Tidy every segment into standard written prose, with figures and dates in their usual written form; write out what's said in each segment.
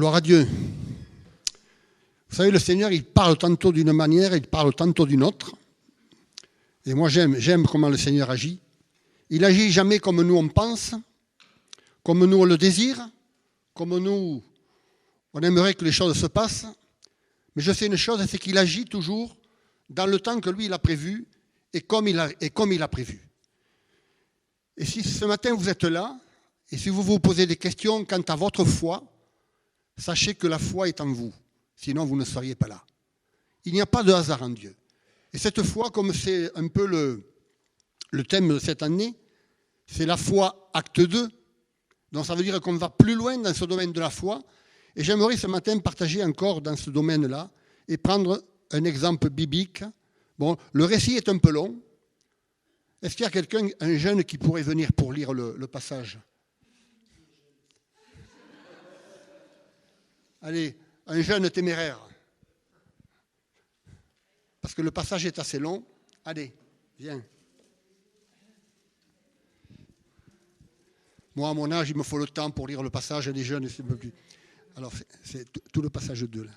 Gloire à Dieu. Vous savez, le Seigneur, il parle tantôt d'une manière, il parle tantôt d'une autre. Et moi, j'aime comment le Seigneur agit. Il agit jamais comme nous on pense, comme nous on le désire, comme nous on aimerait que les choses se passent. Mais je sais une chose, c'est qu'il agit toujours dans le temps que lui, il a prévu et comme il a prévu. Et si ce matin vous êtes là, et si vous vous posez des questions quant à votre foi, sachez que la foi est en vous. Sinon, vous ne seriez pas là. Il n'y a pas de hasard en Dieu. Et cette foi, comme c'est un peu le thème de cette année, c'est la foi acte 2. Donc ça veut dire qu'on va plus loin dans ce domaine de la foi. Et j'aimerais ce matin partager encore dans ce domaine-là et prendre un exemple biblique. Bon, le récit est un peu long. Est-ce qu'il y a quelqu'un, un jeune, qui pourrait venir pour lire le passage? Allez, un jeune téméraire. Parce que le passage est assez long. Allez, viens. Moi, à mon âge, il me faut le temps pour lire le passage. Les jeunes, c'est un peu plus. Alors, c'est tout le passage 2, là.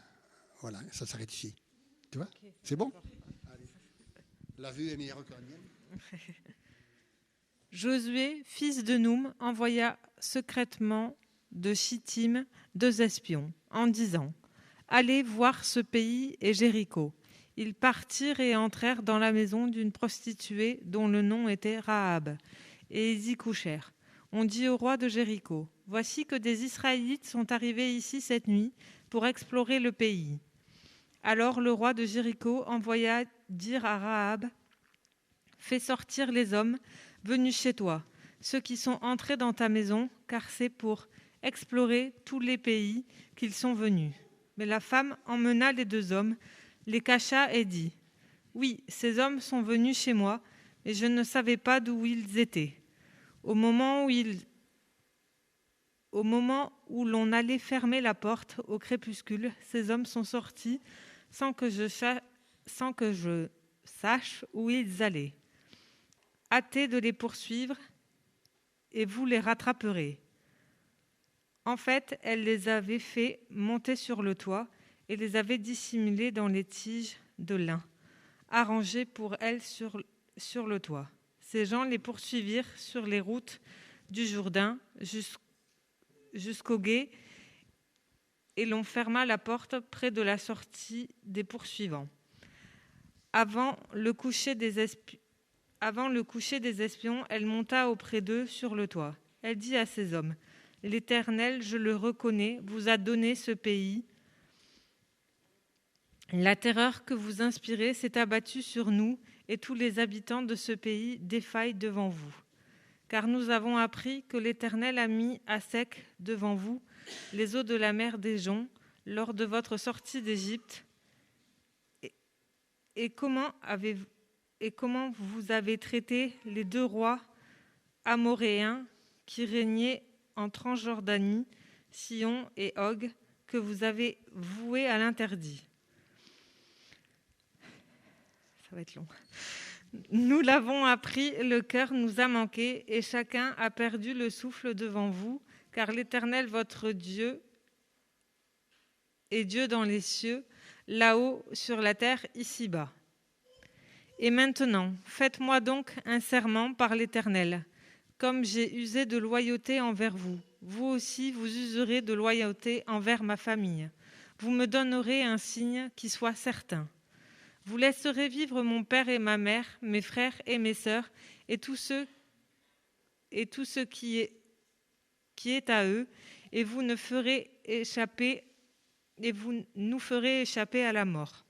Voilà, ça s'arrête ici. Tu vois? Okay. C'est bon? Allez. La vue est meilleure que la mienne. Josué, fils de Noum, envoya secrètement de Chittim 2 espions, en disant « Allez voir ce pays et Jéricho ». Ils partirent et entrèrent dans la maison d'une prostituée dont le nom était Rahab, et ils y couchèrent. On dit au roi de Jéricho « Voici que des Israélites sont arrivés ici cette nuit pour explorer le pays. » Alors le roi de Jéricho envoya dire à Rahab « Fais sortir les hommes venus chez toi, ceux qui sont entrés dans ta maison, car c'est pour explorer tous les pays qu'ils sont venus. » Mais la femme emmena les 2 hommes, les cacha et dit « Oui, ces hommes sont venus chez moi, mais je ne savais pas d'où ils étaient. Au moment où l'on allait fermer la porte au crépuscule, ces hommes sont sortis sans que je sache où ils allaient. Hâtez de les poursuivre et vous les rattraperez. » En fait, elle les avait fait monter sur le toit et les avait dissimulés dans les tiges de lin, arrangées pour elles sur le toit. Ces gens les poursuivirent sur les routes du Jourdain jusqu'au gué et l'on ferma la porte près de la sortie des poursuivants. Avant le coucher des espions, elle monta auprès d'eux sur le toit. Elle dit à ces hommes « L'Éternel, je le reconnais, vous a donné ce pays. La terreur que vous inspirez s'est abattue sur nous et tous les habitants de ce pays défaillent devant vous. Car nous avons appris que l'Éternel a mis à sec devant vous les eaux de la mer des Joncs lors de votre sortie d'Égypte. Et comment vous avez traité les 2 rois amoréens qui régnaient en Transjordanie, Sihon et Og, que vous avez voués à l'interdit. » Ça va être long. « Nous l'avons appris, le cœur nous a manqué, et chacun a perdu le souffle devant vous, car l'Éternel, votre Dieu, est Dieu dans les cieux, là-haut sur la terre, ici-bas. Et maintenant, faites-moi donc un serment par l'Éternel. Comme j'ai usé de loyauté envers vous, vous aussi vous userez de loyauté envers ma famille. Vous me donnerez un signe qui soit certain. Vous laisserez vivre mon père et ma mère, mes frères et mes sœurs, et tout ce qui est à eux, et vous nous ferez échapper à la mort. »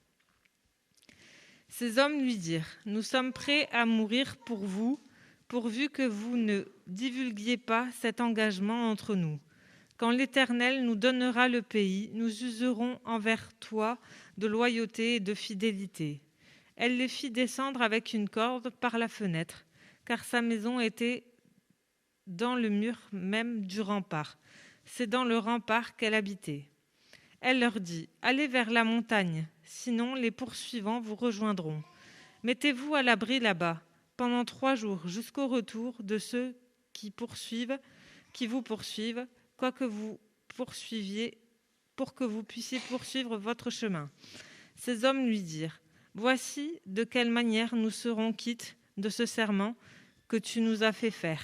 Ces hommes lui dirent « Nous sommes prêts à mourir pour vous, pourvu que vous ne divulguiez pas cet engagement entre nous. Quand l'Éternel nous donnera le pays, nous userons envers toi de loyauté et de fidélité. » Elle les fit descendre avec une corde par la fenêtre, car sa maison était dans le mur même du rempart. C'est dans le rempart qu'elle habitait. Elle leur dit « Allez vers la montagne, sinon les poursuivants vous rejoindront. Mettez-vous à l'abri là-bas pendant 3 jours jusqu'au retour de ceux qui vous poursuivent, quoi que vous poursuiviez pour que vous puissiez poursuivre votre chemin. » Ces hommes lui dirent : « Voici de quelle manière nous serons quittes de ce serment que tu nous as fait faire.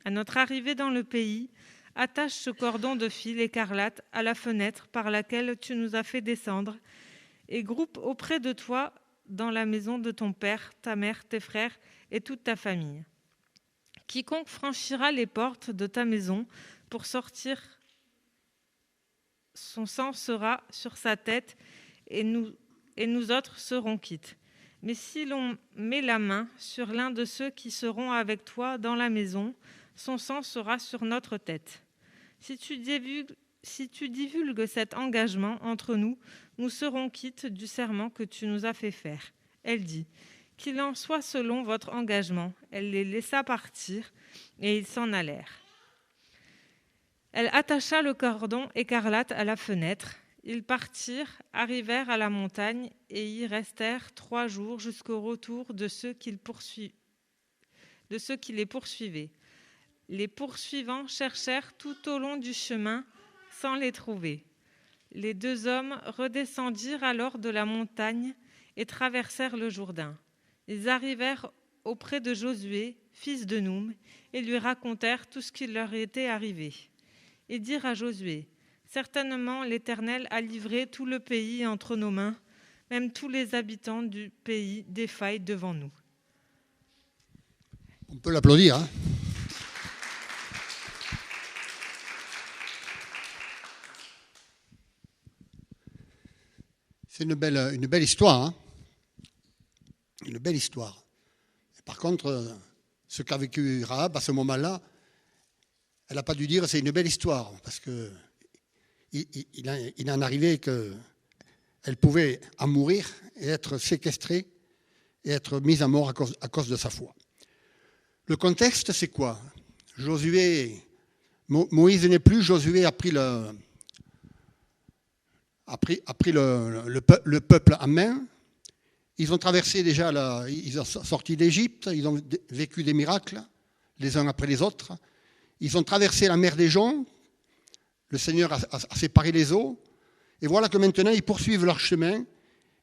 À notre arrivée dans le pays, attache ce cordon de fil écarlate à la fenêtre par laquelle tu nous as fait descendre, et groupe auprès de toi dans la maison de ton père, ta mère, tes frères et toute ta famille. Quiconque franchira les portes de ta maison pour sortir, son sang sera sur sa tête, et nous autres serons quittes. Mais si l'on met la main sur l'un de ceux qui seront avec toi dans la maison, son sang sera sur notre tête. Si tu divulgues cet engagement entre nous, nous serons quittes du serment que tu nous as fait faire. » Elle dit : « Qu'il en soit selon votre engagement. » Elle les laissa partir, et ils s'en allèrent. Elle attacha le cordon écarlate à la fenêtre. Ils partirent, arrivèrent à la montagne, et y restèrent 3 jours jusqu'au retour de ceux qui les poursuivaient. Les poursuivants cherchèrent tout au long du chemin sans les trouver. Les 2 hommes redescendirent alors de la montagne et traversèrent le Jourdain. Ils arrivèrent auprès de Josué, fils de Noum, et lui racontèrent tout ce qui leur était arrivé. Ils dirent à Josué : « Certainement l'Éternel a livré tout le pays entre nos mains, même tous les habitants du pays défaillent devant nous. » On peut l'applaudir, hein. C'est une belle histoire, hein. Une belle histoire. Et par contre, ce qu'a vécu Rahab à ce moment-là, elle n'a pas dû dire c'est une belle histoire, parce que il en arrivait qu'elle pouvait en mourir et être séquestrée et être mise à mort à cause de sa foi. Le contexte, c'est quoi ? Moïse n'est plus, Josué a pris le peuple en main. Ils ont traversé déjà, ils ont sorti d'Égypte, ils ont vécu des miracles, les uns après les autres. Ils ont traversé la mer des Joncs, le Seigneur a séparé les eaux, et voilà que maintenant ils poursuivent leur chemin,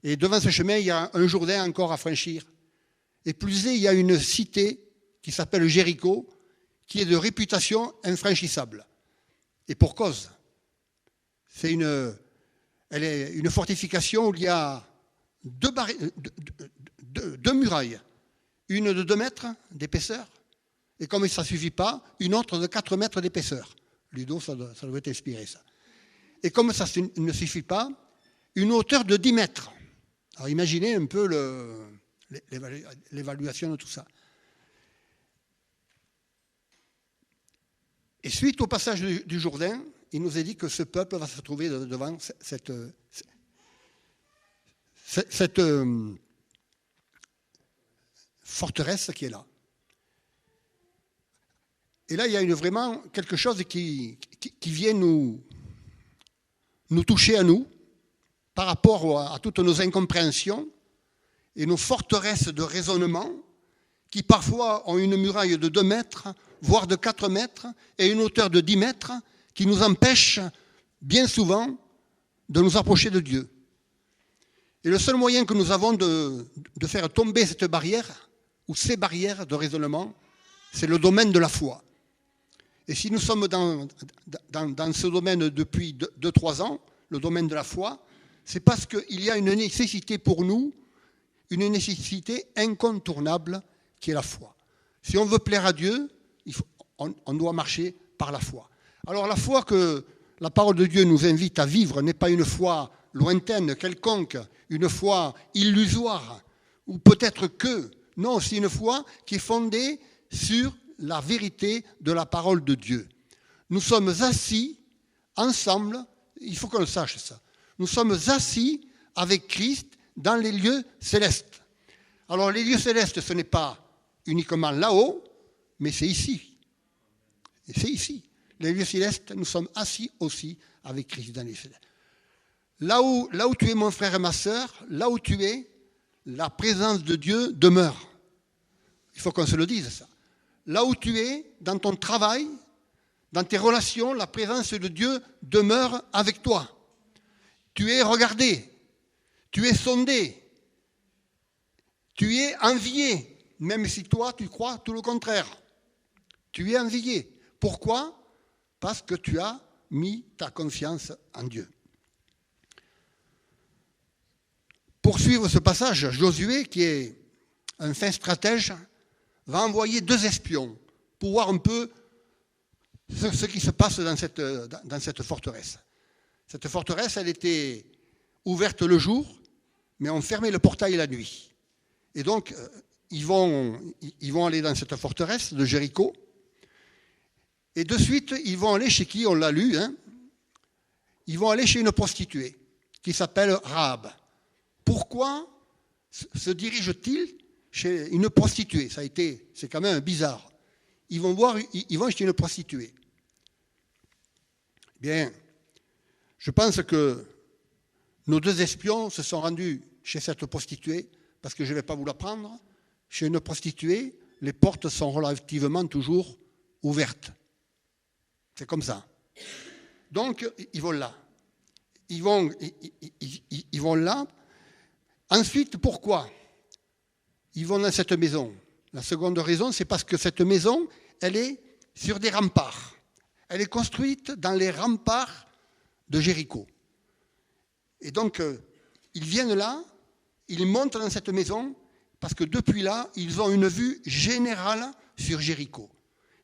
et devant ce chemin, il y a un Jourdain encore à franchir. Et plus il y a une cité qui s'appelle Jéricho, qui est de réputation infranchissable. Et pour cause. Elle est une fortification où il y a 2 murailles, une de 2 mètres d'épaisseur, et comme ça ne suffit pas, une autre de 4 mètres d'épaisseur. Ludo, ça doit t'inspirer, ça. Et comme ça ne suffit pas, une hauteur de 10 mètres. Alors imaginez un peu l'évaluation de tout ça. Et suite au passage du Jourdain, il nous est dit que ce peuple va se trouver devant cette forteresse qui est là. Et là, il y a vraiment quelque chose qui vient nous toucher à nous par rapport à toutes nos incompréhensions et nos forteresses de raisonnement qui parfois ont une muraille de 2 mètres, voire de 4 mètres, et une hauteur de 10 mètres qui nous empêchent bien souvent de nous approcher de Dieu. Et le seul moyen que nous avons de faire tomber cette barrière, ou ces barrières de raisonnement, c'est le domaine de la foi. Et si nous sommes dans ce domaine depuis 2-3 ans, le domaine de la foi, c'est parce qu'il y a une nécessité pour nous, une nécessité incontournable qui est la foi. Si on veut plaire à Dieu, on doit marcher par la foi. Alors la foi que la parole de Dieu nous invite à vivre n'est pas une foi lointaine, quelconque, une foi illusoire, ou peut-être que. Non, c'est une foi qui est fondée sur la vérité de la parole de Dieu. Nous sommes assis ensemble, il faut qu'on le sache ça, nous sommes assis avec Christ dans les lieux célestes. Alors les lieux célestes, ce n'est pas uniquement là-haut, mais c'est ici. Et c'est ici. Les lieux célestes, nous sommes assis aussi avec Christ dans les célestes. Là où tu es mon frère et ma sœur, là où tu es, la présence de Dieu demeure. Il faut qu'on se le dise ça. Là où tu es, dans ton travail, dans tes relations, la présence de Dieu demeure avec toi. Tu es regardé, tu es sondé, tu es envié, même si toi tu crois tout le contraire. Tu es envié. Pourquoi ? Parce que tu as mis ta confiance en Dieu. Pour suivre ce passage, Josué, qui est un fin stratège, va envoyer 2 espions pour voir un peu ce qui se passe dans cette forteresse. Cette forteresse, elle était ouverte le jour, mais on fermait le portail la nuit. Et donc, ils vont aller dans cette forteresse de Jéricho, et de suite, ils vont aller chez qui ? On l'a lu, hein ? Ils vont aller chez une prostituée qui s'appelle Rahab. Pourquoi se dirigent-ils chez une prostituée ? C'est quand même bizarre. Ils vont chez une prostituée. Bien, je pense que nos 2 espions se sont rendus chez cette prostituée, parce que je ne vais pas vous l'apprendre. Chez une prostituée, les portes sont relativement toujours ouvertes. C'est comme ça. Donc, ils vont là. Ils vont là. Ensuite, pourquoi ils vont dans cette maison ? La seconde raison, c'est parce que cette maison, elle est sur des remparts. Elle est construite dans les remparts de Jéricho. Et donc, ils viennent là, ils montent dans cette maison, parce que depuis là, ils ont une vue générale sur Jéricho.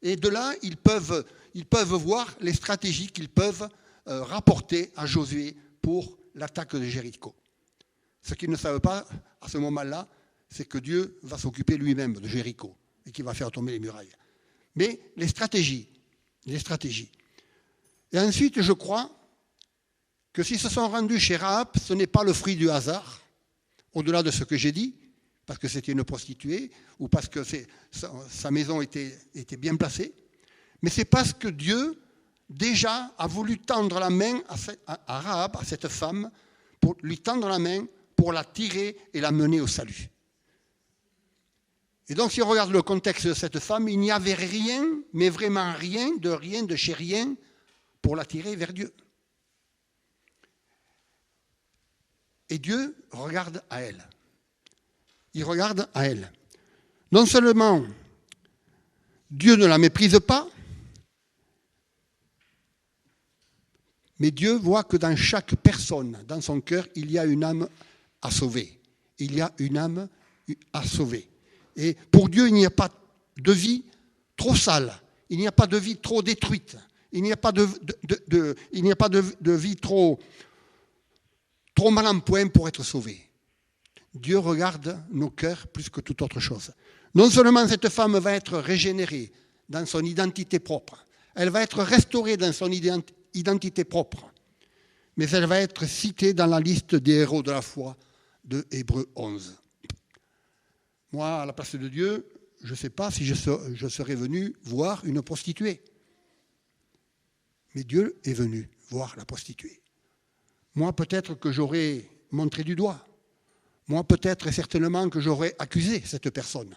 Et de là, ils peuvent voir les stratégies qu'ils peuvent rapporter à Josué pour l'attaque de Jéricho. Ce qu'ils ne savent pas à ce moment-là, c'est que Dieu va s'occuper lui-même de Jéricho et qu'il va faire tomber les murailles. Mais les stratégies. Et ensuite, je crois que s'ils se sont rendus chez Rahab, ce n'est pas le fruit du hasard, au-delà de ce que j'ai dit, parce que c'était une prostituée ou parce que sa maison était bien placée, mais c'est parce que Dieu déjà a voulu tendre la main à Rahab, à cette femme, pour lui tendre la main, pour la tirer et la mener au salut. Et donc si on regarde le contexte de cette femme, il n'y avait rien, mais vraiment rien, de chez rien, pour la tirer vers Dieu. Et Dieu regarde à elle. Il regarde à elle. Non seulement Dieu ne la méprise pas, mais Dieu voit que dans chaque personne, dans son cœur, il y a une âme à sauver. Il y a une âme à sauver. Et pour Dieu, il n'y a pas de vie trop sale. Il n'y a pas de vie trop détruite. Il n'y a pas de vie trop mal en point pour être sauvé. Dieu regarde nos cœurs plus que toute autre chose. Non seulement cette femme va être régénérée dans son identité propre, elle va être restaurée dans son identité propre, mais elle va être citée dans la liste des héros de la foi de Hébreux 11. Moi, à la place de Dieu, je ne sais pas si je serais venu voir une prostituée. Mais Dieu est venu voir la prostituée. Moi, peut-être que j'aurais montré du doigt. Moi, peut-être et certainement que j'aurais accusé cette personne,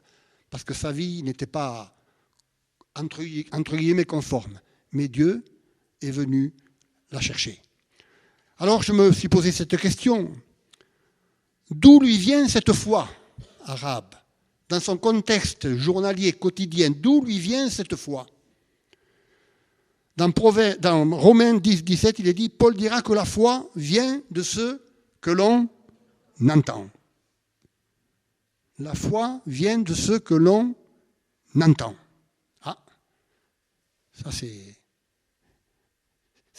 parce que sa vie n'était pas, entre guillemets, conforme. Mais Dieu est venu la chercher. Alors, je me suis posé cette question. D'où lui vient cette foi à Rahab ? Dans son contexte journalier, quotidien, d'où lui vient cette foi ? Dans Romains 10, 17, il est dit, Paul dira que la foi vient de ce que l'on entend. La foi vient de ce que l'on entend. Ah, ça c'est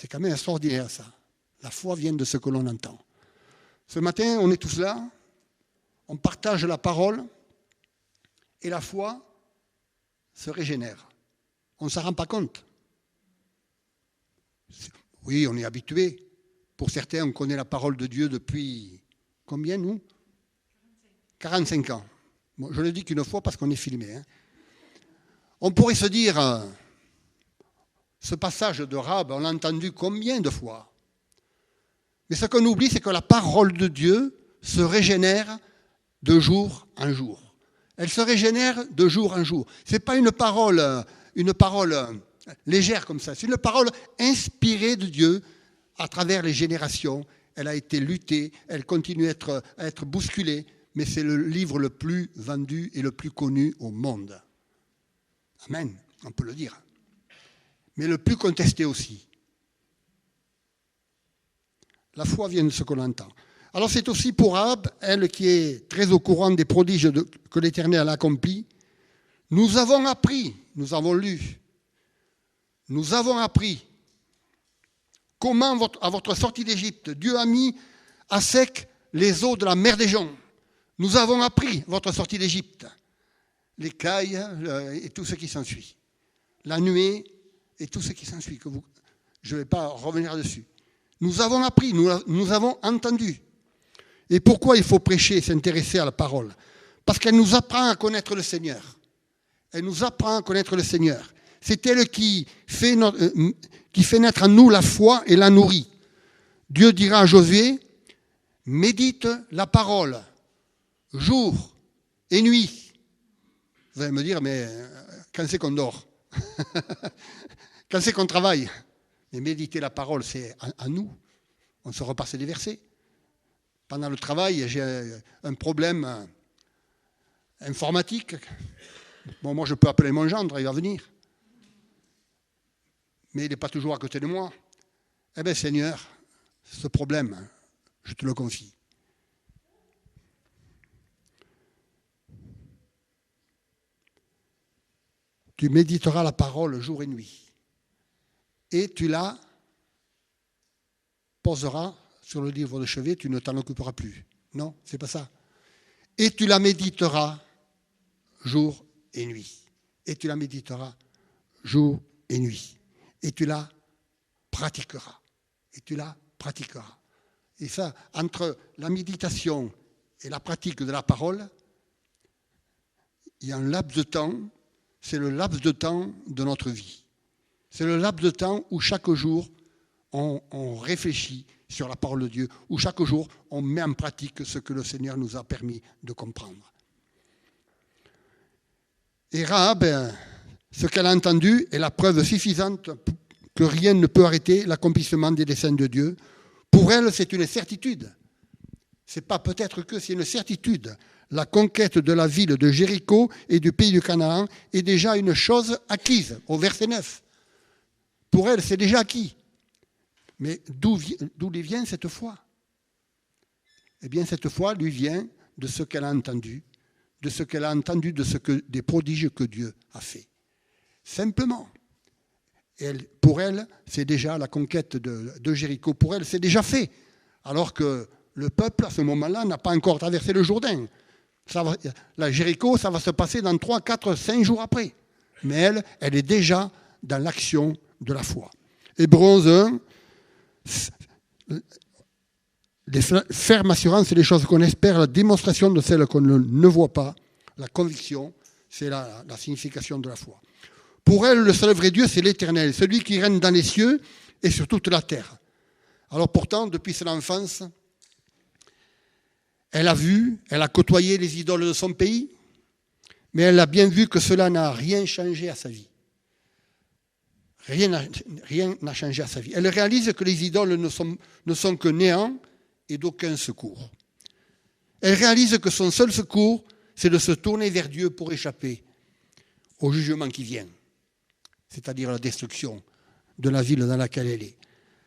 quand même extraordinaire ça. La foi vient de ce que l'on entend. Ce matin, on est tous là, on partage la parole et la foi se régénère. On ne s'en rend pas compte. Oui, on est habitué. Pour certains, on connaît la parole de Dieu depuis combien, nous ? 45 ans. Bon, je ne le dis qu'une fois parce qu'on est filmé. On pourrait se dire, ce passage de Rahab, on l'a entendu combien de fois ? Mais ce qu'on oublie, c'est que la parole de Dieu se régénère de jour en jour. Elle se régénère de jour en jour. Ce n'est pas une parole légère comme ça. C'est une parole inspirée de Dieu à travers les générations elle a été luttée, elle continue à être bousculée, mais c'est le livre le plus vendu et le plus connu au monde. Amen, on peut le dire. Mais le plus contesté aussi. La foi vient de ce qu'on entend. Alors c'est aussi pour Rahab, elle qui est très au courant des prodiges que l'Éternel a accomplis. Nous avons appris, nous avons lu, nous avons appris comment à votre sortie d'Égypte, Dieu a mis à sec les eaux de la mer des joncs. Nous avons appris votre sortie d'Égypte, les cailles et tout ce qui s'ensuit, la nuée et tout ce qui s'ensuit. Je ne vais pas revenir dessus. Nous avons appris, nous avons entendu. Et pourquoi il faut prêcher et s'intéresser à la parole? Parce qu'elle nous apprend à connaître le Seigneur. Elle nous apprend à connaître le Seigneur. C'est elle qui fait naître en nous la foi et la nourrit. Dieu dira à Josué, médite la parole, jour et nuit. Vous allez me dire, mais quand c'est qu'on dort? Quand c'est qu'on travaille? Mais méditer la parole, c'est à nous. On se repasse des versets. Pendant le travail, j'ai un problème informatique. Bon, moi, je peux appeler mon gendre, il va venir. Mais il n'est pas toujours à côté de moi. Eh bien, Seigneur, ce problème, je te le confie. Tu méditeras la parole jour et nuit. Et tu la poseras sur le livre de chevet, tu ne t'en occuperas plus. Non, c'est pas ça. Et tu la méditeras jour et nuit. Et tu la méditeras jour et nuit. Et tu la pratiqueras. Et tu la pratiqueras. Et ça, entre la méditation et la pratique de la parole, il y a un laps de temps, c'est le laps de temps de notre vie. C'est le laps de temps où chaque jour, on réfléchit sur la parole de Dieu, où chaque jour, on met en pratique ce que le Seigneur nous a permis de comprendre. Et Rahab, ce qu'elle a entendu est la preuve suffisante que rien ne peut arrêter l'accomplissement des desseins de Dieu. Pour elle, c'est une certitude. C'est pas peut-être que, c'est une certitude. La conquête de la ville de Jéricho et du pays du Canaan est déjà une chose acquise, au verset 9. Pour elle, c'est déjà acquis. Mais d'où lui vient cette foi? Eh bien, cette foi lui vient de ce qu'elle a entendu, des prodiges que Dieu a fait. Simplement. Pour elle, c'est déjà la conquête de Jéricho. Pour elle, c'est déjà fait. Alors que le peuple, à ce moment-là, n'a pas encore traversé le Jourdain. La Jéricho, ça va se passer dans 3, 4, 5 jours après. Mais elle est déjà dans l'action de la foi. Hébreux 11, les fermes assurances, c'est les choses qu'on espère, la démonstration de celles qu'on ne voit pas, la conviction, c'est la signification de la foi. Pour elle, le seul vrai Dieu, c'est l'Éternel, celui qui règne dans les cieux et sur toute la terre. Alors pourtant, depuis son enfance, elle a côtoyé les idoles de son pays, mais elle a bien vu que cela n'a rien changé à sa vie. Rien n'a changé à sa vie. Elle réalise que les idoles ne sont que néant et d'aucun secours. Elle réalise que son seul secours, c'est de se tourner vers Dieu pour échapper au jugement qui vient, c'est-à-dire la destruction de la ville dans laquelle elle est.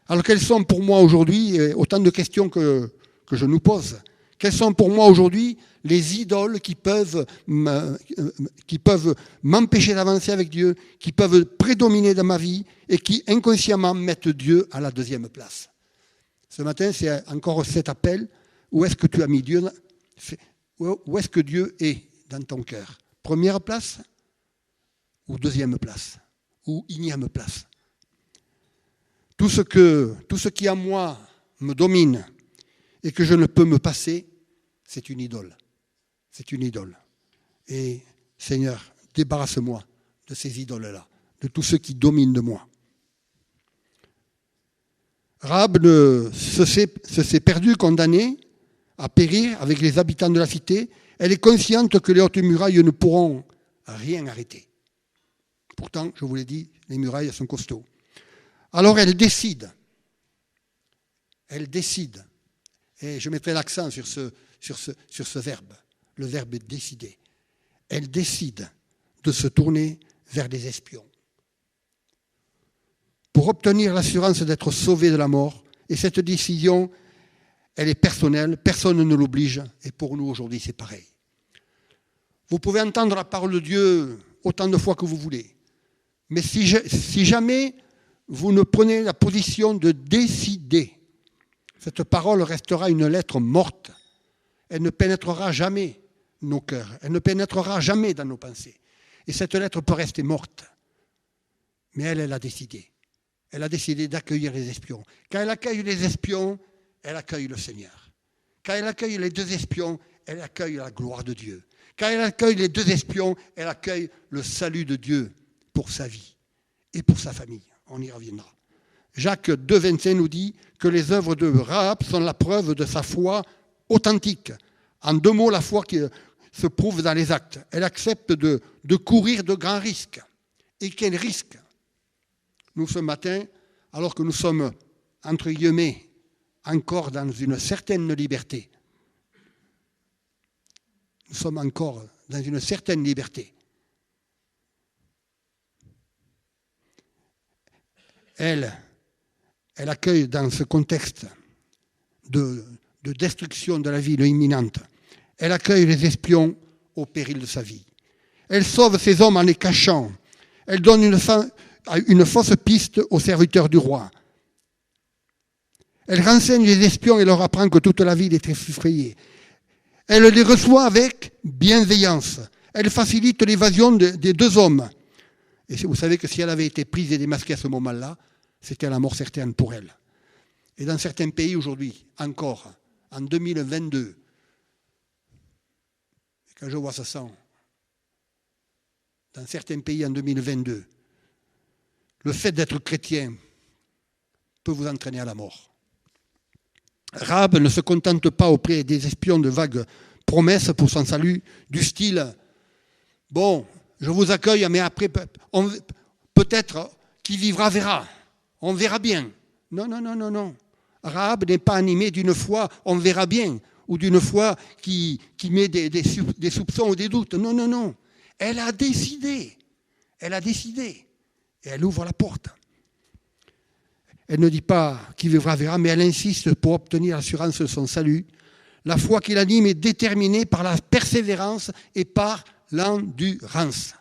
Alors quelles sont pour moi aujourd'hui, autant de questions que je nous pose, quelles sont pour moi aujourd'hui les idoles qui peuvent m'empêcher d'avancer avec Dieu, qui peuvent prédominer dans ma vie et qui inconsciemment mettent Dieu à la deuxième place? Ce matin, c'est encore cet appel. Où est-ce que tu as mis Dieu? Où est-ce que Dieu est dans ton cœur? Première place ou deuxième place? Ou énième place? Tout ce qui en moi me domine et que je ne peux me passer, c'est une idole. C'est une idole. Et Seigneur, débarrasse-moi de ces idoles-là, de tout ce qui domine de moi. Rahab se s'est perdue, condamnée à périr avec les habitants de la cité. Elle est consciente que les hautes murailles ne pourront rien arrêter. Pourtant, je vous l'ai dit, les murailles sont costauds. Alors elle décide Et je mettrai l'accent sur ce verbe, le verbe décider. Elle décide de se tourner vers des espions pour obtenir l'assurance d'être sauvée de la mort. Et cette décision, elle est personnelle, personne ne l'oblige. Et pour nous, aujourd'hui, c'est pareil. Vous pouvez entendre la parole de Dieu autant de fois que vous voulez. Mais si jamais vous ne prenez la position de décider, cette parole restera une lettre morte. Elle ne pénétrera jamais nos cœurs. Elle ne pénétrera jamais dans nos pensées. Et cette lettre peut rester morte. Mais elle a décidé. Elle a décidé d'accueillir les espions. Quand elle accueille les espions, elle accueille le Seigneur. Quand elle accueille les deux espions, elle accueille la gloire de Dieu. Quand elle accueille les deux espions, elle accueille le salut de Dieu pour sa vie et pour sa famille. On y reviendra. Jacques 2, 25 nous dit que les œuvres de Rahab sont la preuve de sa foi authentique. En deux mots, la foi qui se prouve dans les actes. Elle accepte de courir de grands risques. Et quel risque ? Nous, ce matin, alors que nous sommes, entre guillemets, encore dans une certaine liberté, nous sommes encore dans une certaine liberté. Elle accueille dans ce contexte de destruction de la ville imminente, elle accueille les espions au péril de sa vie. Elle sauve ces hommes en les cachant. Elle donne une fausse piste aux serviteurs du roi. Elle renseigne les espions et leur apprend que toute la ville est effrayée. Elle les reçoit avec bienveillance. Elle facilite l'évasion des deux hommes. Et vous savez que si elle avait été prise et démasquée à ce moment-là, c'était la mort certaine pour elle. Et dans certains pays aujourd'hui, encore, en 2022, quand je vois ça, dans certains pays en 2022, le fait d'être chrétien peut vous entraîner à la mort. Rahab ne se contente pas auprès des espions de vagues promesses pour son salut, du style « Bon, je vous accueille, mais après, peut-être qui vivra verra. On verra bien. » Non. Rahab n'est pas animée d'une foi « on verra bien » ou d'une foi qui met des soupçons ou des doutes. Non. Elle a décidé. Et elle ouvre la porte. Elle ne dit pas qui vivra verra, mais elle insiste pour obtenir l'assurance de son salut. La foi qui l'anime est déterminée par la persévérance et par l'endurance.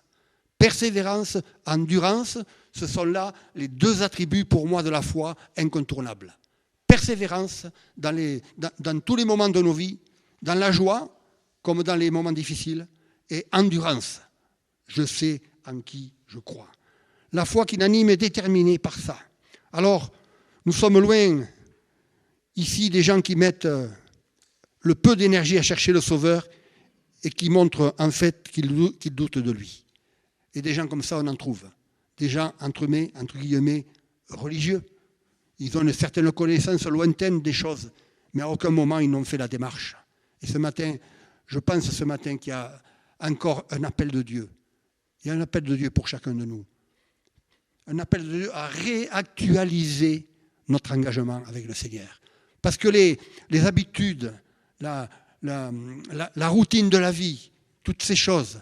Persévérance, endurance, ce sont là les deux attributs pour moi de la foi incontournables. Persévérance dans tous les moments de nos vies, dans la joie comme dans les moments difficiles, et endurance. Je sais en qui je crois. La foi qui l'anime est déterminée par ça. Alors, nous sommes loin, ici, des gens qui mettent le peu d'énergie à chercher le Sauveur et qui montrent en fait qu'ils doutent de lui. Et des gens comme ça, on en trouve. Des gens, entre guillemets, religieux. Ils ont une certaine connaissance lointaine des choses, mais à aucun moment ils n'ont fait la démarche. Et ce matin, je pense qu'il y a encore un appel de Dieu. Il y a un appel de Dieu pour chacun de nous. Un appel de Dieu à réactualiser notre engagement avec le Seigneur. Parce que les habitudes, la routine de la vie, toutes ces choses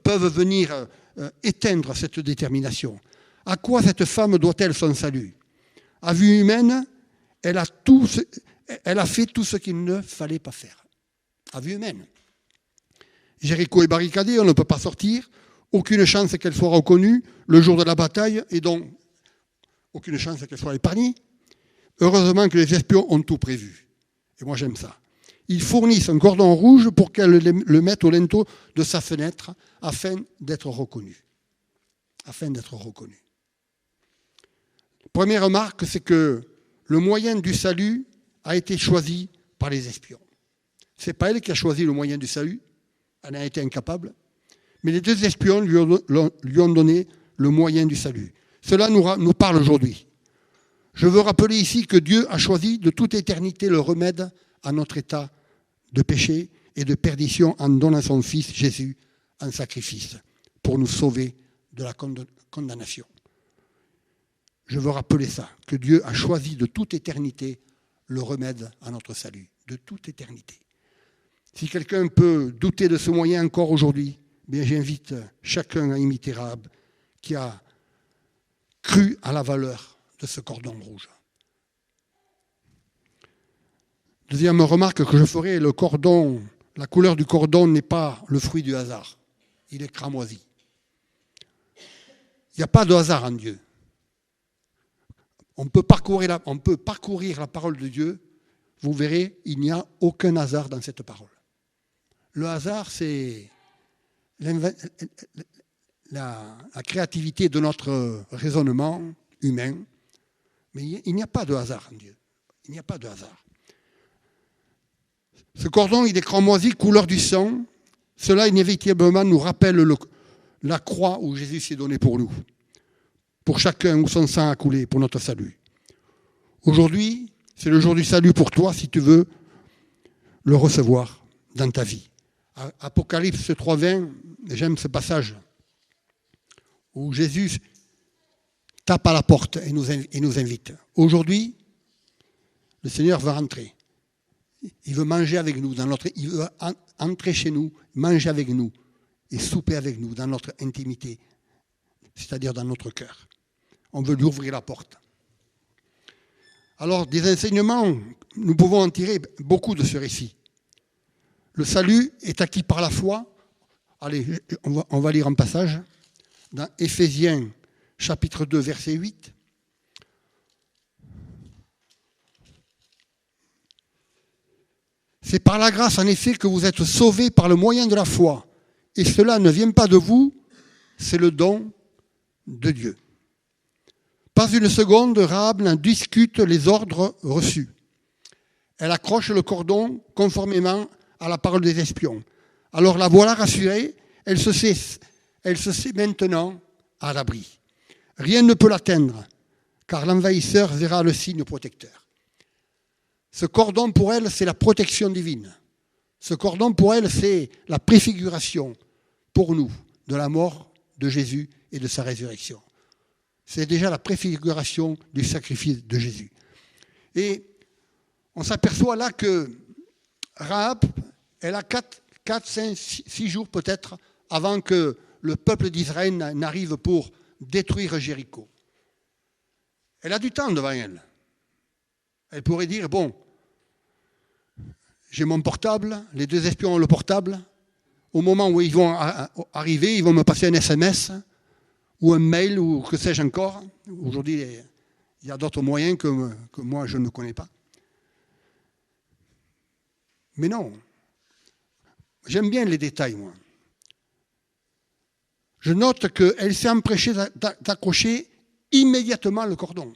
peuvent venir éteindre cette détermination. À quoi cette femme doit-elle son salut ? À vue humaine, elle a fait tout ce qu'il ne fallait pas faire. À vue humaine. Jéricho est barricadé, on ne peut pas sortir. Aucune chance qu'elle soit reconnue le jour de la bataille et donc aucune chance qu'elle soit épargnée. Heureusement que les espions ont tout prévu. Et moi j'aime ça. Ils fournissent un cordon rouge pour qu'elle le mette au linteau de sa fenêtre afin d'être reconnue. Première remarque, c'est que le moyen du salut a été choisi par les espions. Ce n'est pas elle qui a choisi le moyen du salut, elle a été incapable, mais les deux espions lui ont donné le moyen du salut. Cela nous parle aujourd'hui. Je veux rappeler ici que Dieu a choisi de toute éternité le remède à notre état de péché et de perdition en donnant son Fils Jésus en sacrifice pour nous sauver de la condamnation. Je veux rappeler ça, que Dieu a choisi de toute éternité le remède à notre salut. de toute éternité. Si quelqu'un peut douter de ce moyen encore aujourd'hui, bien j'invite chacun à imiter Rahab, qui a cru à la valeur de ce cordon rouge. Deuxième remarque que je ferai, le cordon, la couleur du cordon n'est pas le fruit du hasard. Il est cramoisi. Il n'y a pas de hasard en Dieu. On peut parcourir la parole de Dieu. Vous verrez, il n'y a aucun hasard dans cette parole. Le hasard, c'est la créativité de notre raisonnement humain. Mais il n'y a pas de hasard en Dieu. Il n'y a pas de hasard. Ce cordon, il est cramoisi, couleur du sang. Cela, inévitablement, nous rappelle la croix où Jésus s'est donné pour nous. Pour chacun où son sang a coulé, pour notre salut. Aujourd'hui, c'est le jour du salut pour toi, si tu veux le recevoir dans ta vie. Apocalypse 3,20, j'aime ce passage où Jésus tape à la porte et nous invite. Aujourd'hui, le Seigneur va rentrer. Il veut manger avec nous, il veut entrer chez nous, manger avec nous et souper avec nous dans notre intimité, c'est-à-dire dans notre cœur. On veut lui ouvrir la porte. Alors, des enseignements, nous pouvons en tirer beaucoup de ce récit. Le salut est acquis par la foi. Allez, on va lire un passage dans Éphésiens chapitre 2, verset 8. C'est par la grâce, en effet, que vous êtes sauvés par le moyen de la foi. Et cela ne vient pas de vous, c'est le don de Dieu. Pas une seconde, Rahab n'en discute les ordres reçus. Elle accroche le cordon conformément à la parole des espions. Alors la voilà rassurée, elle se sait maintenant à l'abri. Rien ne peut l'atteindre, car l'envahisseur verra le signe protecteur. Ce cordon, pour elle, c'est la protection divine. Ce cordon, pour elle, c'est la préfiguration, pour nous, de la mort de Jésus et de sa résurrection. C'est déjà la préfiguration du sacrifice de Jésus. Et on s'aperçoit là que Rahab, elle a 4, 5, 6 jours peut-être avant que le peuple d'Israël n'arrive pour détruire Jéricho. Elle a du temps devant elle. Elle pourrait dire, bon, j'ai mon portable, les deux espions ont le portable. Au moment où ils vont arriver, ils vont me passer un SMS ou un mail ou que sais-je encore. Aujourd'hui, il y a d'autres moyens que moi, je ne connais pas. Mais non, j'aime bien les détails, moi. Je note qu'elle s'est empressée d'accrocher immédiatement le cordon.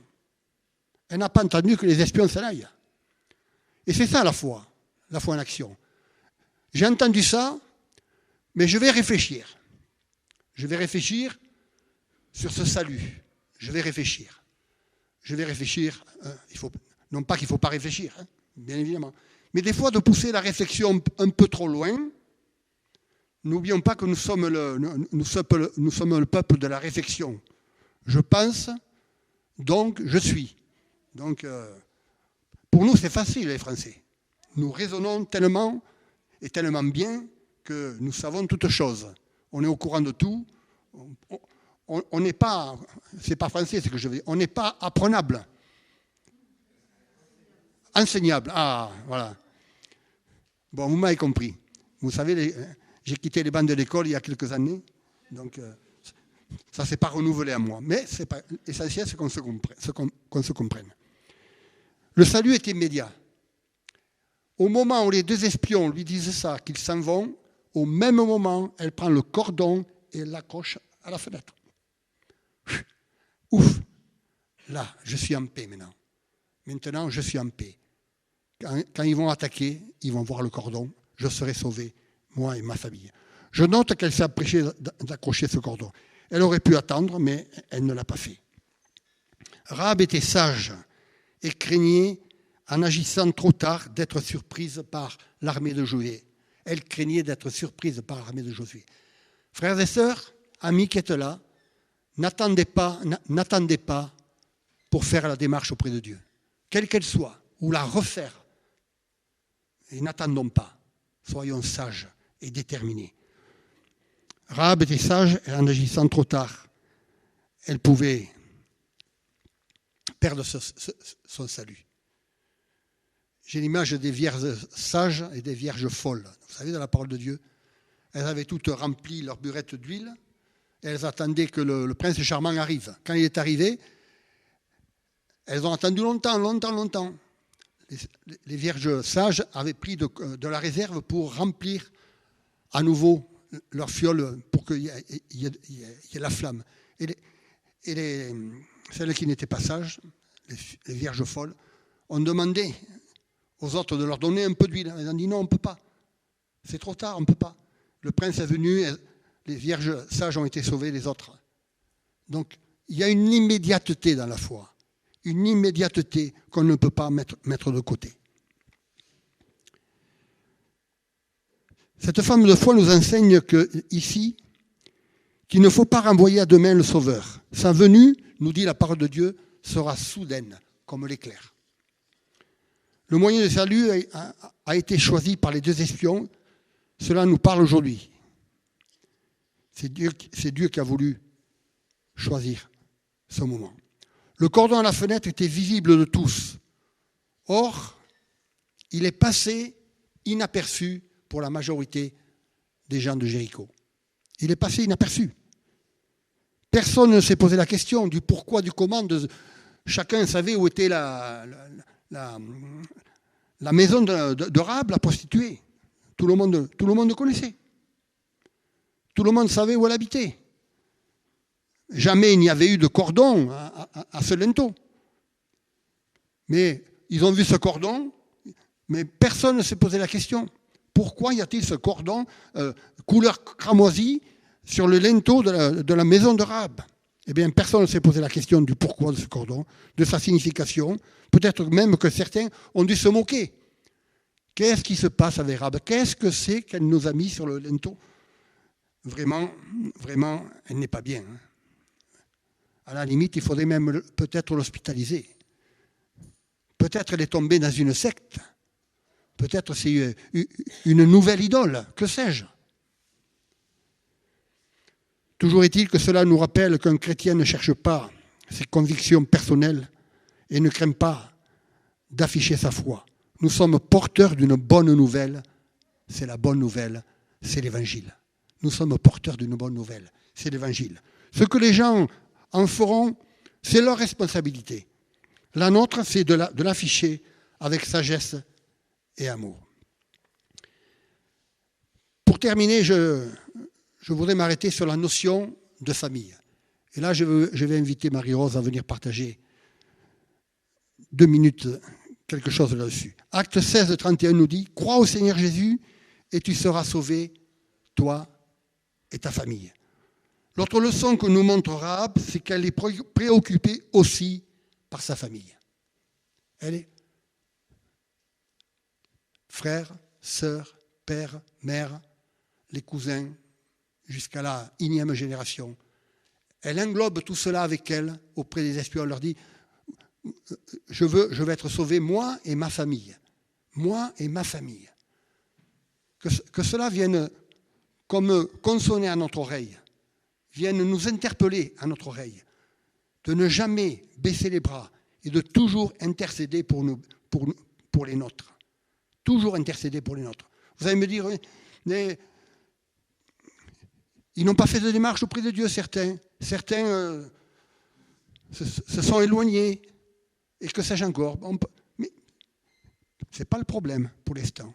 Elle n'a pas entendu que les espions s'en aillent. Et c'est ça la foi en action. J'ai entendu ça, mais je vais réfléchir. Je vais réfléchir sur ce salut. Je vais réfléchir. Non pas qu'il ne faut pas réfléchir, hein, bien évidemment. Mais des fois, de pousser la réflexion un peu trop loin, n'oublions pas que nous sommes le peuple de la réflexion. Je pense, donc je suis. Donc, pour nous, c'est facile, les Français. Nous raisonnons tellement et tellement bien que nous savons toutes choses. On est au courant de tout. On n'est pas, c'est pas français ce que je veux dire, on n'est pas apprenable. Enseignable, ah, voilà. Bon, vous m'avez compris. Vous savez, j'ai quitté les bancs de l'école il y a quelques années, donc ça ne s'est pas renouvelé à moi. Mais c'est pas l'essentiel, c'est qu'on se comprenne. Le salut est immédiat. Au moment où les deux espions lui disent ça, qu'ils s'en vont, au même moment, elle prend le cordon et l'accroche à la fenêtre. Ouf! Là, je suis en paix maintenant. Maintenant, je suis en paix. Quand ils vont attaquer, ils vont voir le cordon. Je serai sauvé, moi et ma famille. Je note qu'elle s'est apprêchée d'accrocher ce cordon. Elle aurait pu attendre, mais elle ne l'a pas fait. Rahab était sage et craignait, en agissant trop tard, d'être surprise par l'armée de Josué. Elle craignait d'être surprise par l'armée de Josué. Frères et sœurs, amis qui êtes là, n'attendez pas pour faire la démarche auprès de Dieu, quelle qu'elle soit, ou la refaire. Et n'attendons pas. Soyons sages et déterminés. Rahab était sage, et en agissant trop tard, elle pouvait perdre son salut. J'ai l'image des vierges sages et des vierges folles. Vous savez, dans la parole de Dieu, elles avaient toutes rempli leur burette d'huile et elles attendaient que le prince charmant arrive. Quand il est arrivé, elles ont attendu longtemps. Les vierges sages avaient pris de la réserve pour remplir à nouveau leur fiole pour qu'il y ait la flamme. Et celles qui n'étaient pas sages, les vierges folles, ont demandé aux autres de leur donner un peu d'huile. Elles ont dit non, on ne peut pas. C'est trop tard, on ne peut pas. Le prince est venu, les vierges sages ont été sauvées, les autres. Donc, il y a une immédiateté dans la foi. Une immédiateté qu'on ne peut pas mettre de côté. Cette femme de foi nous enseigne ici qu'il ne faut pas renvoyer à demain le Sauveur. Sa venue, nous dit la parole de Dieu, sera soudaine, comme l'éclair. Le moyen de salut a été choisi par les 2 espions. Cela nous parle aujourd'hui. C'est Dieu qui a voulu choisir ce moment. Le cordon à la fenêtre était visible de tous. Or, il est passé inaperçu pour la majorité des gens de Jéricho. Il est passé inaperçu. Personne ne s'est posé la question du pourquoi, du comment. Chacun savait où était la maison de Rahab, la prostituée. Tout le monde connaissait. Tout le monde savait où elle habitait. Jamais il n'y avait eu de cordon à ce linteau. Mais ils ont vu ce cordon, mais personne ne s'est posé la question. Pourquoi y a-t-il ce cordon couleur cramoisie sur le linteau de la maison de Rahab? Eh bien, personne ne s'est posé la question du pourquoi de ce cordon, de sa signification. Peut-être même que certains ont dû se moquer. Qu'est-ce qui se passe avec Rahab? Qu'est-ce que c'est qu'elle nous a mis sur le linteau? Vraiment, elle n'est pas bien. À la limite, il faudrait même peut-être l'hospitaliser. Peut-être elle est tombée dans une secte. Peut-être c'est une nouvelle idole. Que sais-je? Toujours est-il que cela nous rappelle qu'un chrétien ne cherche pas ses convictions personnelles et ne craint pas d'afficher sa foi. Nous sommes porteurs d'une bonne nouvelle. C'est la bonne nouvelle, c'est l'Évangile. Nous sommes porteurs d'une bonne nouvelle, c'est l'Évangile. Ce que les gens en feront, c'est leur responsabilité. La nôtre, c'est de l'afficher avec sagesse et amour. Pour terminer, je voudrais m'arrêter sur la notion de famille. Et là, je vais inviter Marie-Rose à venir partager 2 minutes quelque chose là-dessus. Acte 16, 31 nous dit « Crois au Seigneur Jésus et tu seras sauvé, toi et ta famille. » L'autre leçon que nous montre Rahab, c'est qu'elle est préoccupée aussi par sa famille. Elle est frère, sœur, père, mère, les cousins, jusqu'à la 1e génération. Elle englobe tout cela avec elle auprès des espions. Elle leur dit « Je veux être sauvé, moi et ma famille. Moi et ma famille. » Que cela vienne comme consonner à notre oreille, vienne nous interpeller à notre oreille, de ne jamais baisser les bras et de toujours intercéder pour les nôtres. Toujours intercéder pour les nôtres. Vous allez me dire, mais ils n'ont pas fait de démarche auprès de Dieu, certains. Certains se sont éloignés. Et que sais-je encore? Mais ce n'est pas le problème pour l'instant.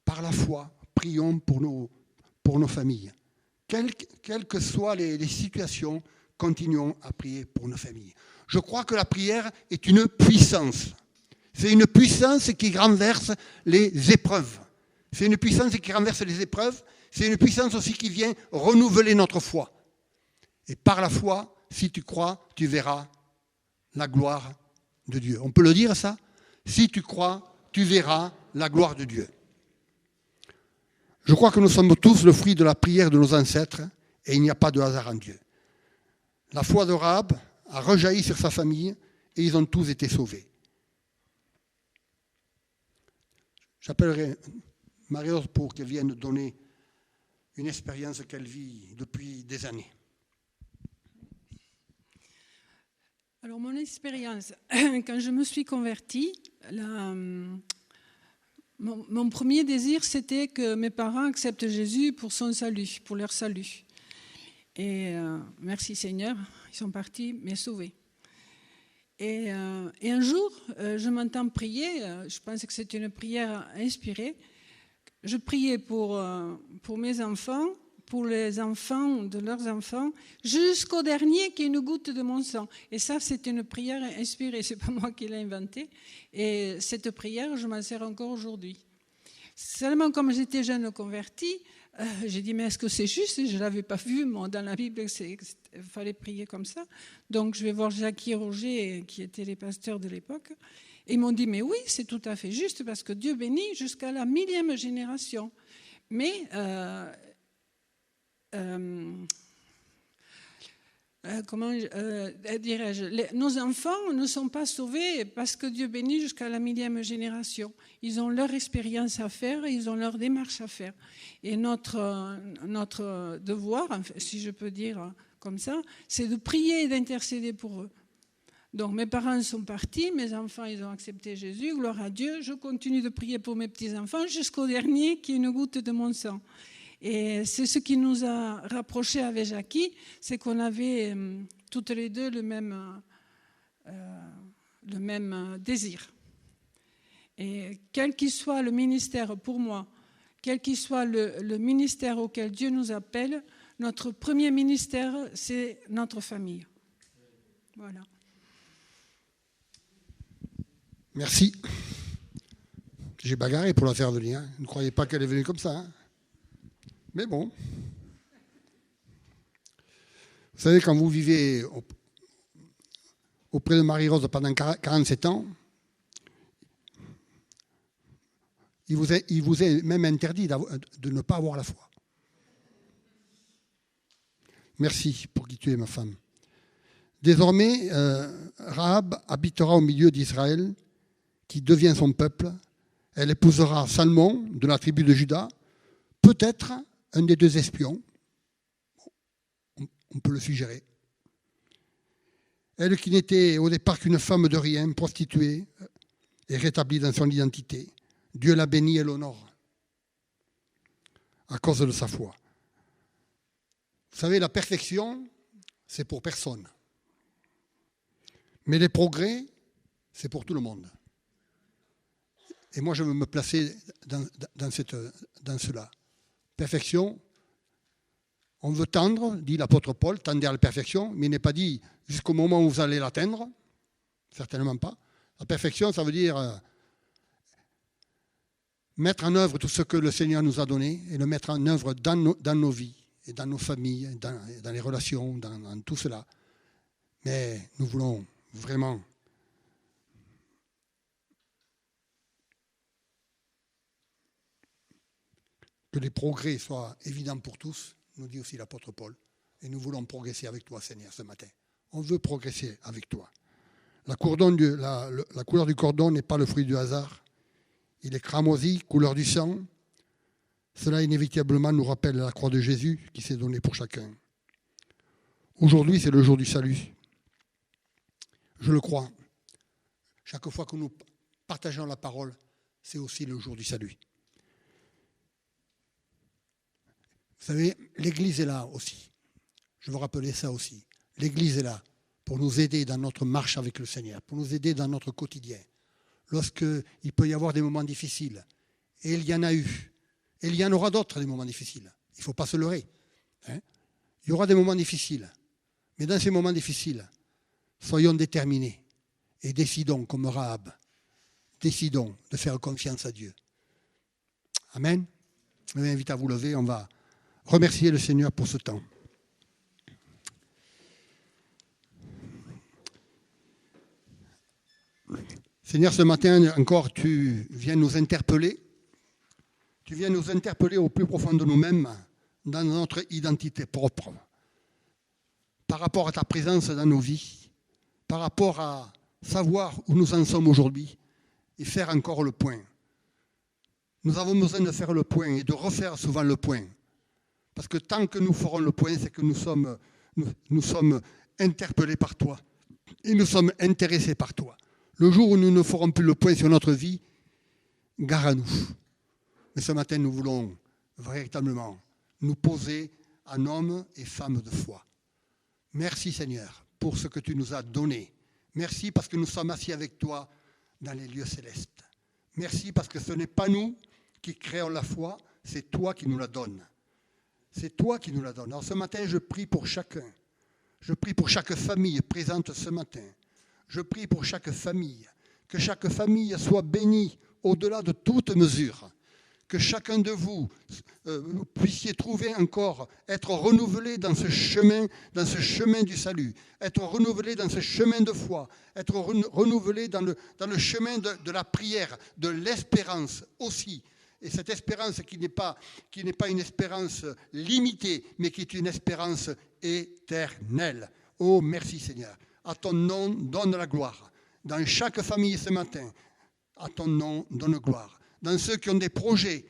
Par la foi, prions pour nos familles. Quelles que soient les situations, continuons à prier pour nos familles. Je crois que la prière est une puissance. C'est une puissance qui renverse les épreuves. C'est une puissance qui renverse les épreuves. C'est une puissance aussi qui vient renouveler notre foi. Et par la foi, si tu crois, tu verras la gloire de Dieu. On peut le dire ça? Si tu crois, tu verras la gloire de Dieu. Je crois que nous sommes tous le fruit de la prière de nos ancêtres et il n'y a pas de hasard en Dieu. La foi de Rahab a rejailli sur sa famille et ils ont tous été sauvés. J'appellerai Marie-Rose pour qu'elle vienne donner une expérience qu'elle vit depuis des années. Alors mon expérience, quand je me suis convertie, mon premier désir, c'était que mes parents acceptent Jésus pour son salut, pour leur salut. Et merci Seigneur, ils sont partis m'ont sauvé. Et un jour, je m'entends prier, je pense que c'est une prière inspirée. Je priais pour mes enfants, pour les enfants de leurs enfants, jusqu'au dernier qui ait une goutte de mon sang. Et ça, c'est une prière inspirée, c'est pas moi qui l'ai inventée. Et cette prière, je m'en sers encore aujourd'hui. Seulement, comme j'étais jeune convertie, j'ai dit, mais est-ce que c'est juste? Je ne l'avais pas vu, moi, dans la Bible, il fallait prier comme ça. Donc, je vais voir Jackie et Roger, qui étaient les pasteurs de l'époque. Et ils m'ont dit, mais oui, c'est tout à fait juste, parce que Dieu bénit jusqu'à la 1000e génération. Mais, comment dirais-je, nos enfants ne sont pas sauvés parce que Dieu bénit jusqu'à la 1000e génération. Ils ont leur expérience à faire, ils ont leur démarche à faire. Et notre devoir, si je peux dire comme ça, c'est de prier et d'intercéder pour eux. Donc mes parents sont partis, mes enfants ils ont accepté Jésus, gloire à Dieu. Je continue de prier pour mes petits-enfants jusqu'au dernier qui ait une goutte de mon sang. Et c'est ce qui nous a rapprochés avec Jackie, c'est qu'on avait toutes les deux le même désir. Et quel qu'il soit le ministère pour moi, quel qu'il soit le ministère auquel Dieu nous appelle, notre premier ministère, c'est notre famille. Voilà. Merci. J'ai bagarré pour la faire venir. Hein. Ne croyez pas qu'elle est venue comme ça. Hein. Mais bon. Vous savez, quand vous vivez auprès de Marie-Rose pendant 47 ans, il vous est même interdit de ne pas avoir la foi. Merci pour qui tu es, ma femme. Désormais, Rahab habitera au milieu d'Israël, qui devient son peuple. Elle épousera Salmon, de la tribu de Juda, peut-être un des deux espions. On peut le suggérer. Elle qui n'était au départ qu'une femme de rien, prostituée, est rétablie dans son identité. Dieu la bénit et l'honore à cause de sa foi. Vous savez, la perfection, c'est pour personne. Mais les progrès, c'est pour tout le monde. Et moi, je veux me placer dans cela. Perfection, on veut tendre, dit l'apôtre Paul, tendez à la perfection, mais il n'est pas dit jusqu'au moment où vous allez l'atteindre, certainement pas. La perfection, ça veut dire mettre en œuvre tout ce que le Seigneur nous a donné et le mettre en œuvre dans nos vies et dans nos familles, dans les relations, dans tout cela. Mais nous voulons vraiment que les progrès soient évidents pour tous, nous dit aussi l'apôtre Paul. Et nous voulons progresser avec toi, Seigneur, ce matin. On veut progresser avec toi. La couleur du cordon n'est pas le fruit du hasard. Il est cramoisi, couleur du sang. Cela inévitablement nous rappelle la croix de Jésus qui s'est donnée pour chacun. Aujourd'hui, c'est le jour du salut. Je le crois. Chaque fois que nous partageons la parole, c'est aussi le jour du salut. Vous savez, l'Église est là aussi. Je veux rappeler ça aussi. L'Église est là pour nous aider dans notre marche avec le Seigneur, pour nous aider dans notre quotidien. Lorsqu'il peut y avoir des moments difficiles, et il y en a eu, et il y en aura d'autres des moments difficiles. Il ne faut pas se leurrer. Hein? Il y aura des moments difficiles. Mais dans ces moments difficiles, soyons déterminés et décidons comme Rahab. Décidons de faire confiance à Dieu. Amen. Je vous invite à vous lever, on va remercier le Seigneur pour ce temps. Seigneur, ce matin encore, tu viens nous interpeller. Tu viens nous interpeller au plus profond de nous-mêmes, dans notre identité propre, par rapport à ta présence dans nos vies, par rapport à savoir où nous en sommes aujourd'hui et faire encore le point. Nous avons besoin de faire le point et de refaire souvent le point. Parce que tant que nous ferons le point, c'est que nous sommes interpellés par toi. Et nous sommes intéressés par toi. Le jour où nous ne ferons plus le point sur notre vie, gare à nous. Mais ce matin, nous voulons véritablement nous poser en hommes et femmes de foi. Merci Seigneur pour ce que tu nous as donné. Merci parce que nous sommes assis avec toi dans les lieux célestes. Merci parce que ce n'est pas nous qui créons la foi, c'est toi qui nous la donnes. C'est toi qui nous la donnes. Alors ce matin, je prie pour chacun. Je prie pour chaque famille présente ce matin. Je prie pour chaque famille. Que chaque famille soit bénie au-delà de toute mesure. Que chacun de vous puissiez trouver encore, être renouvelé dans ce chemin du salut, être renouvelé dans ce chemin de foi, être renouvelé dans le chemin de la prière, de l'espérance aussi. Et cette espérance qui n'est pas une espérance limitée, mais qui est une espérance éternelle. Oh, merci Seigneur. À ton nom, donne la gloire. Dans chaque famille ce matin, à ton nom, donne gloire. Dans ceux qui ont des projets,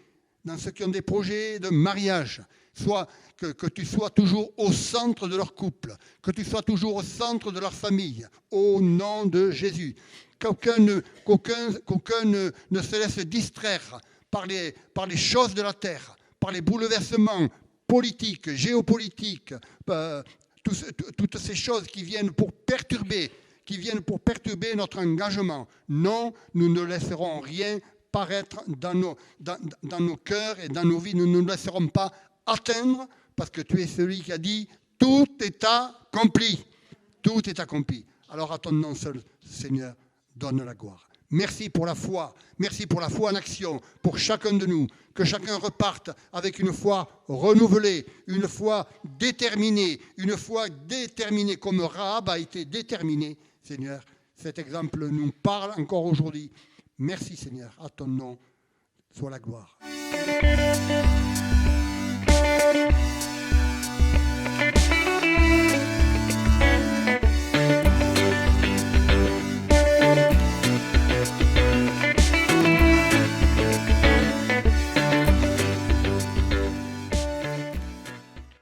de mariage, soit que tu sois toujours au centre de leur couple, que tu sois toujours au centre de leur famille, au nom de Jésus. Qu'aucun ne se laisse distraire par les choses de la terre, par les bouleversements politiques, géopolitiques, toutes ces choses qui viennent pour perturber notre engagement. Non, nous ne laisserons rien paraître dans nos cœurs et dans nos vies. Nous ne nous laisserons pas atteindre parce que tu es celui qui a dit « Tout est accompli ». Tout est accompli. Alors à ton nom seul, Seigneur, donne la gloire. Merci pour la foi. Merci pour la foi en action pour chacun de nous. Que chacun reparte avec une foi renouvelée, une foi déterminée comme Rahab a été déterminée. Seigneur, cet exemple nous parle encore aujourd'hui. Merci Seigneur, à ton nom soit la gloire.